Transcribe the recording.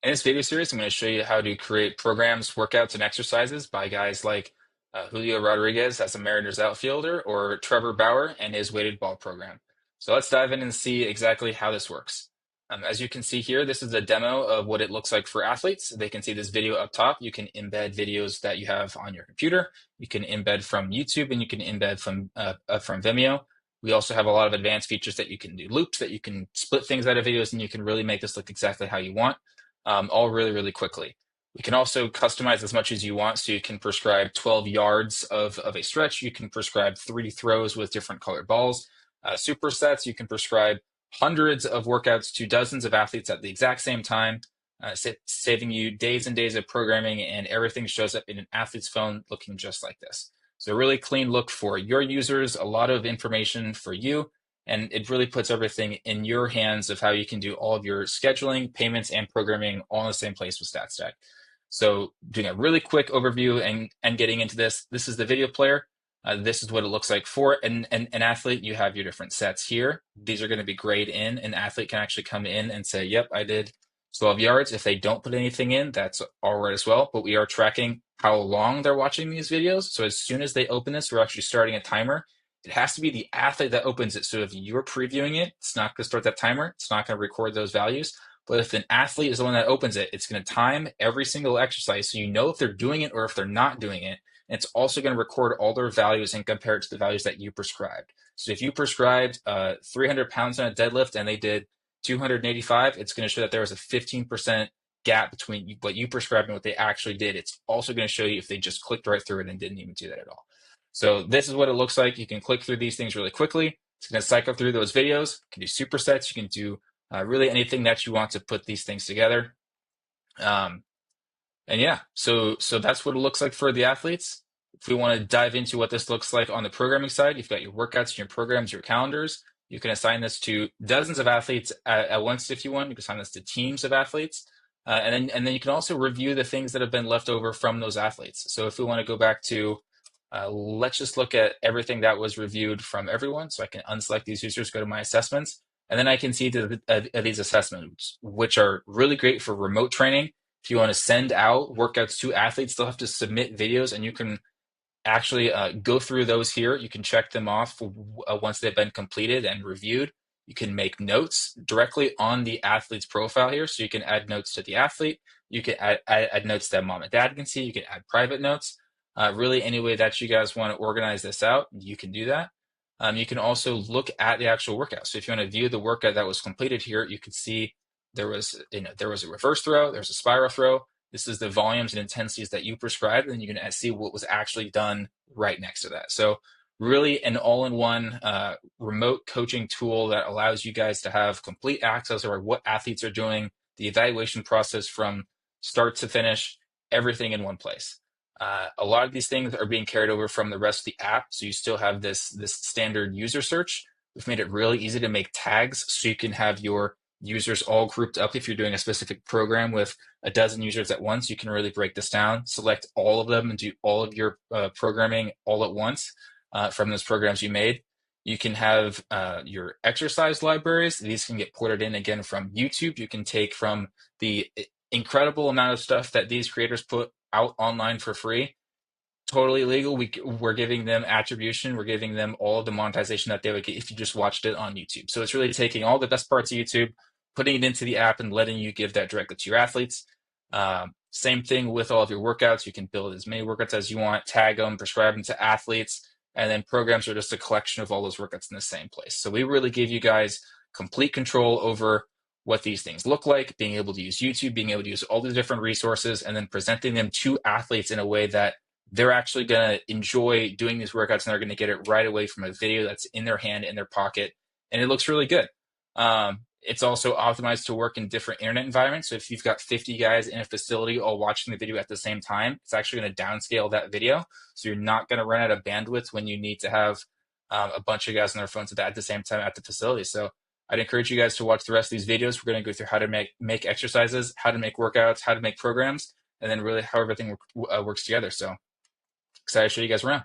In this video series, I'm going to show you how to create programs, workouts, and exercises by guys like Julio Rodriguez as a Mariners outfielder or Trevor Bauer and his weighted ball program. So let's dive in and see exactly how this works. As you can see here, this is a demo of what it looks like for athletes. They can see this video up top. You can embed videos that you have on your computer. You can embed from YouTube and you can embed from Vimeo. We also have a lot of advanced features that you can do loops, that you can split things out of videos, and you can really make this look exactly how you want. All really, really quickly. We can also customize as much as you want. So you can prescribe 12 yards of a stretch. You can prescribe 3 throws with different colored balls. Supersets, you can prescribe hundreds of workouts to dozens of athletes at the exact same time, saving you days and days of programming, and everything shows up in an athlete's phone looking just like this. So a really clean look for your users, a lot of information for you, and it really puts everything in your hands of how you can do all of your scheduling, payments, and programming all in the same place with StatStak. So doing a really quick overview and getting into this, this is the video player. This is what it looks like for an athlete. You have your different sets here. These are going to be grayed in. An athlete can actually come in and say, yep, I did 12 yards. If they don't put anything in, that's all right as well. But we are tracking how long they're watching these videos. So as soon as they open this, we're actually starting a timer. It has to be the athlete that opens it. So if you're previewing it, it's not going to start that timer. It's not going to record those values. But if an athlete is the one that opens it, it's going to time every single exercise so you know if they're doing it or if they're not doing it. And it's also going to record all their values and compare it to the values that you prescribed. So if you prescribed 300 pounds on a deadlift and they did 285, it's going to show that there was a 15% gap between what you prescribed and what they actually did. It's also going to show you if they just clicked right through it and didn't even do that at all. So this is what it looks like. You can click through these things really quickly. It's going to cycle through those videos. You can do supersets. You can do really anything that you want to put these things together. And yeah, so that's what it looks like for the athletes. If we want to dive into what this looks like on the programming side, you've got your workouts, your programs, your calendars. You can assign this to dozens of athletes at once if you want. You can assign this to teams of athletes. And then you can also review the things that have been left over from those athletes. So if we want to go back to let's just look at everything that was reviewed from everyone. So I can unselect these users, go to my assessments, and then I can see these assessments, which are really great for remote training. If you want to send out workouts to athletes, they'll have to submit videos, and you can actually go through those here. You can check them off once they've been completed and reviewed. You can make notes directly on the athlete's profile here. So you can add notes to the athlete. You can add notes that mom and dad can see. You can add private notes. Really, any way that you guys want to organize this out, you can do that. You can also look at the actual workout. So if you want to view the workout that was completed here, you can see there was a reverse throw, there's a spiral throw. This is the volumes and intensities that you prescribed, and you can see what was actually done right next to that. So really an all-in-one remote coaching tool that allows you guys to have complete access over what athletes are doing, the evaluation process from start to finish, everything in one place. A lot of these things are being carried over from the rest of the app, so you still have this standard user search. We've made it really easy to make tags so you can have your users all grouped up. If you're doing a specific program with a dozen users at once, you can really break this down, select all of them, and do all of your programming all at once from those programs you made. You can have your exercise libraries. These can get ported in again from YouTube. You can take from the incredible amount of stuff that these creators put out online for free, totally legal. We're giving them attribution. We're giving them all of the monetization that they would get if you just watched it on YouTube. So it's really taking all the best parts of YouTube, putting it into the app, and letting you give that directly to your athletes. Same thing with all of your workouts. You can build as many workouts as you want, tag them, prescribe them to athletes, and then programs are just a collection of all those workouts in the same place. So we really give you guys complete control over what these things look like, being able to use YouTube, being able to use all these different resources, and then presenting them to athletes in a way that they're actually going to enjoy doing these workouts, and they're going to get it right away from a video that's in their hand, in their pocket, and it looks really good. It's also optimized to work in different internet environments. So if you've got 50 guys in a facility all watching the video at the same time, it's actually going to downscale that video. So you're not going to run out of bandwidth when you need to have a bunch of guys on their phones at the same time at the facility. So I'd encourage you guys to watch the rest of these videos. We're going to go through how to make exercises, how to make workouts, how to make programs, and then really how everything works together. So excited to show you guys around.